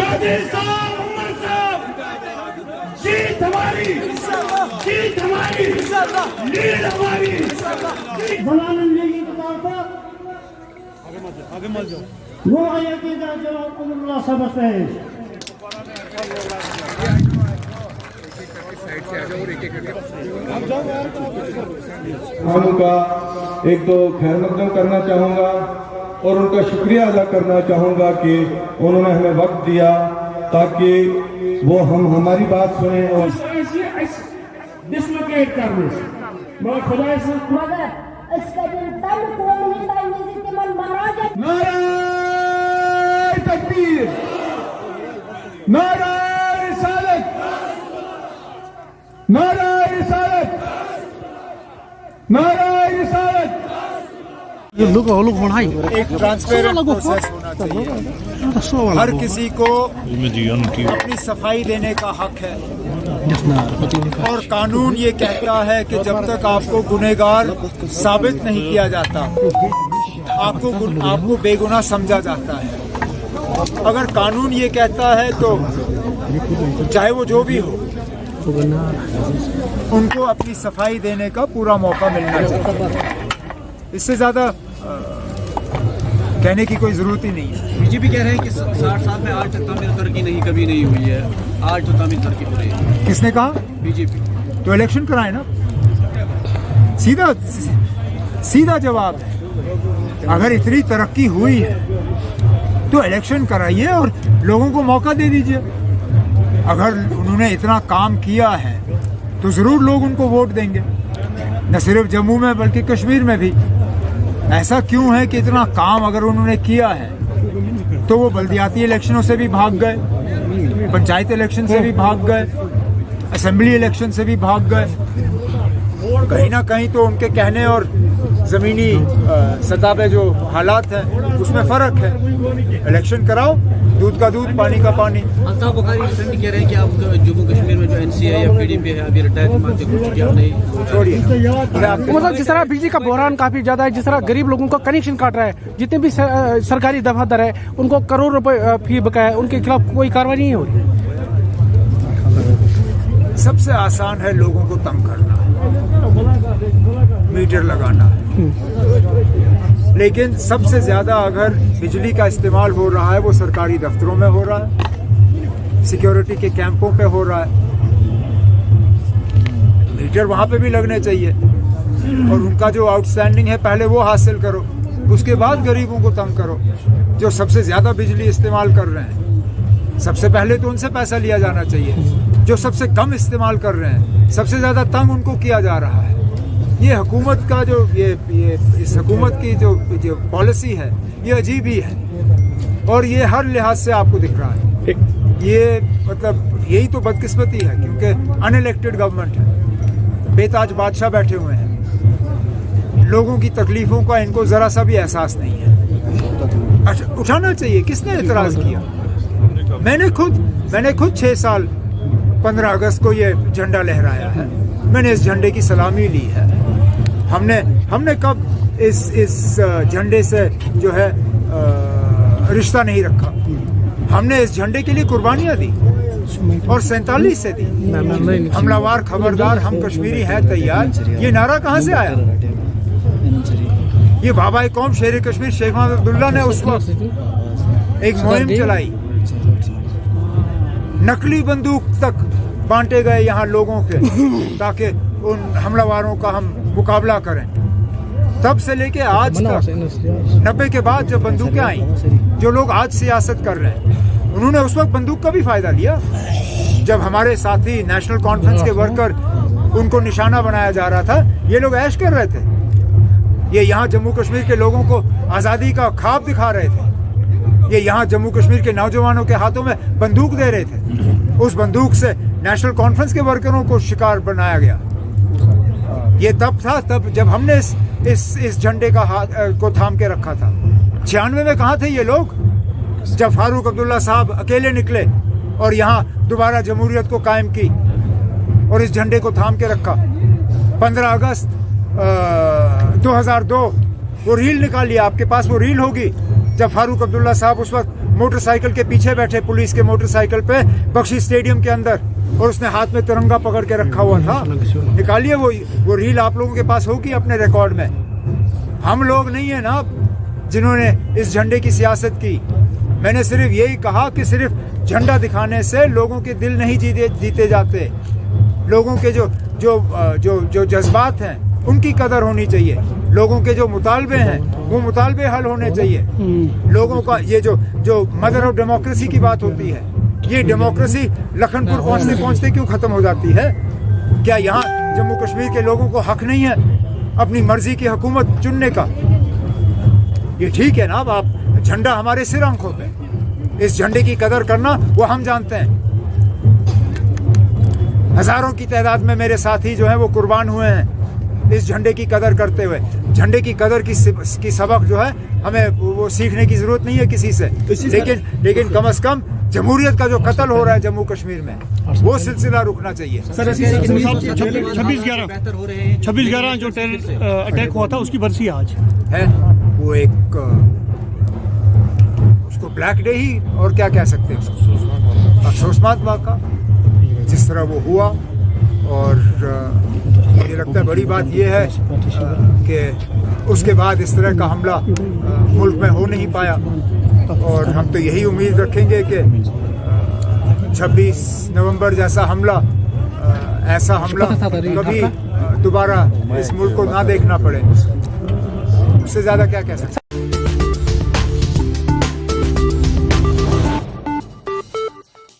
मोदी साहब, उमर साहब, जीत हमारी, जीत हमारी, लीड हमारी। जलालन लीगी इकतदार आगे मत जाओ। वो आया कि जनाब अब्दुल्ला साहब पेश उनका एक तो खैर मकदम करना चाहूँगा और उनका शुक्रिया अदा करना चाहूँगा कि उन्होंने हमें वक्त दिया ताकि वो हम हमारी बात सुने और डिसलोकेट करने से मगर खुदा से मगर इसका दिन तब कौन मिलता है जिसके मन महाराज नारे तकबीर, नारे रिसालत, नारे रिसालत, नारे रिसालत। एक ट्रांसपेरेंट प्रोसेस होना चाहिए। हर किसी को अपनी सफाई देने का हक है और कानून ये कहता है कि जब तक आपको गुनहगार साबित नहीं किया जाता आपको बेगुनाह समझा जाता है। अगर कानून ये कहता है तो चाहे वो जो भी हो उनको अपनी सफाई देने का पूरा मौका मिलना चाहिए। इससे ज्यादा कहने की कोई जरूरत ही नहीं है। बीजेपी कह रहे हैं कि 60 साल में आज तक तामीर तरक्की नहीं कभी नहीं हुई है, आज तो तामीर तरक्की हो रही है। किसने कहा? बीजेपी। तो इलेक्शन कराए ना, सीधा सीधा जवाब है। अगर इतनी तरक्की हुई है तो इलेक्शन कराइए और लोगों को मौका दे दीजिए। अगर उन्होंने इतना काम किया है तो जरूर लोग उनको वोट देंगे, न सिर्फ जम्मू में बल्कि कश्मीर में भी। ऐसा क्यों है कि इतना काम अगर उन्होंने किया है तो वो बल्दियाती इलेक्शनों से भी भाग गए, पंचायत इलेक्शन से भी भाग गए, असेंबली इलेक्शन से भी भाग गए। कहीं ना कहीं तो उनके कहने और जमीनी सतह पे जो हालात हैं उसमें फर्क है। इलेक्शन कराओ, दूध का दूध पानी का पानी। अल्ताफ बुखारी रिसेंटली कह रहे हैं कि आप जम्मू कश्मीर में जो एनसीए या पीडीपी है अभी रिटायर के बाद नहीं छोड़िए। मतलब जिस तरह बिजली का बहरान काफी ज्यादा है, जिस तरह गरीब लोगों का कनेक्शन काट रहा है, जितने भी सरकारी दफातर है उनको करोड़ रुपए फी बकाया, उनके खिलाफ कोई कार्रवाई नहीं हो रही। सबसे आसान है लोगों को तंग करना, मीटर लगाना। लेकिन सबसे ज्यादा अगर बिजली का इस्तेमाल हो रहा है वो सरकारी दफ्तरों में हो रहा है, सिक्योरिटी के कैंपों पे हो रहा है। मीटर वहां पे भी लगने चाहिए और उनका जो आउटस्टैंडिंग है पहले वो हासिल करो, उसके बाद गरीबों को तंग करो। जो सबसे ज्यादा बिजली इस्तेमाल कर रहे हैं सबसे पहले तो उनसे पैसा लिया जाना चाहिए। जो सबसे कम इस्तेमाल कर रहे हैं सबसे ज्यादा तंग उनको किया जा रहा है। ये हुकूमत का जो ये इस हुकूमत की जो पॉलिसी है ये अजीब ही है और ये हर लिहाज से आपको दिख रहा है। ये मतलब यही तो बदकिस्मती है क्योंकि अनइलेक्टेड गवर्नमेंट है, बेताज बादशाह बैठे हुए हैं, लोगों की तकलीफों का इनको जरा सा भी एहसास नहीं है। अच्छा, उठाना चाहिए। किसने एतराज किया? मैंने खुद 6 साल 15 अगस्त को ये झंडा लहराया है, मैंने इस झंडे की सलामी ली है। हमने कब इस झंडे से जो है रिश्ता नहीं रखा। हमने इस झंडे के लिए कुर्बानियां दी और 47 से दी। हमलावार खबरदार, हम कश्मीरी हैं तैयार, ये नारा कहाँ से आया? ये बाबा कौम शेर कश्मीर शेख मोहम्मद अब्दुल्ला ने उस वक्त एक मुहिम चलाई। नकली बंदूक तक बांटे गए यहाँ लोगों के ताकि उन हमलावारों का हम मुकाबला करें। तब से लेके आज तक 90 के बाद जब बंदूकें आई, जो लोग आज सियासत कर रहे हैं उन्होंने उस वक्त बंदूक का भी फायदा लिया जब हमारे साथी नेशनल कॉन्फ्रेंस के वर्कर उनको निशाना बनाया जा रहा था। ये लोग ऐश कर रहे थे, ये यहाँ जम्मू कश्मीर के लोगों को आज़ादी का ख्वाब दिखा रहे थे, ये यहाँ जम्मू कश्मीर के नौजवानों के हाथों में बंदूक दे रहे थे। उस बंदूक से नेशनल कॉन्फ्रेंस के वर्करों को शिकार बनाया गया। ये तब था जब हमने इस झंडे का हाथ को थाम के रखा था। 96 में कहाँ थे ये लोग जब फारूक अब्दुल्ला साहब अकेले निकले और यहाँ दोबारा जमहूरियत को कायम की और इस झंडे को थाम के रखा। 15 अगस्त 2002 वो रील निकाल लिया, आपके पास वो रील होगी जब फारूक अब्दुल्ला साहब उस वक्त मोटरसाइकिल के पीछे बैठे, पुलिस के मोटरसाइकिल पे बख्शी स्टेडियम के अंदर, और उसने हाथ में तिरंगा पकड़ के रखा हुआ था। निकालिए वो रील, आप लोगों के पास होगी अपने रिकॉर्ड में। हम लोग नहीं है ना जिन्होंने इस झंडे की सियासत की। मैंने सिर्फ यही कहा कि सिर्फ झंडा दिखाने से लोगों के दिल नहीं जीते जाते। लोगों के जो जज्बात हैं उनकी कदर होनी चाहिए। लोगों के जो मुतालबे हैं वो मुतालबे हल होने चाहिए। लोगों का ये जो मदर ऑफ डेमोक्रेसी की बात होती है, ये डेमोक्रेसी लखनपुर पहुंचते पहुंचते क्यों खत्म हो जाती है? क्या यहाँ जम्मू कश्मीर के लोगों को हक नहीं है अपनी मर्जी की हुकूमत चुनने का? ये ठीक है ना? अब आप झंडा हमारे सिर आंखों पे, इस झंडे की कदर करना वो हम जानते हैं। हजारों की तादाद में मेरे साथी जो हैं वो कुर्बान हुए हैं इस झंडे की कदर करते हुए। झंडे की कदर की सबक जो है हमें वो सीखने की जरूरत नहीं है किसी से, लेकिन कम से कम जमहूरियत का जो कत्ल हो रहा है जम्मू कश्मीर में, वो सिलसिला रुकना चाहिए। 26/11 जो टेरर अटैक हुआ था उसकी बरसी आज है, वो एक उसको ब्लैक डे ही और क्या कह सकते हैं उसको, अफसोसनाक वाक़ा जिस तरह वो हुआ। और मुझे लगता है बड़ी बात ये है कि उसके बाद इस तरह का हमला मुल्क में हो नहीं पाया, और हम तो यही उम्मीद रखेंगे कि 26 नवंबर जैसा हमला, ऐसा हमला कभी दोबारा इस मुल्क को ना देखना पड़े। उससे ज़्यादा क्या कह सकते हैं।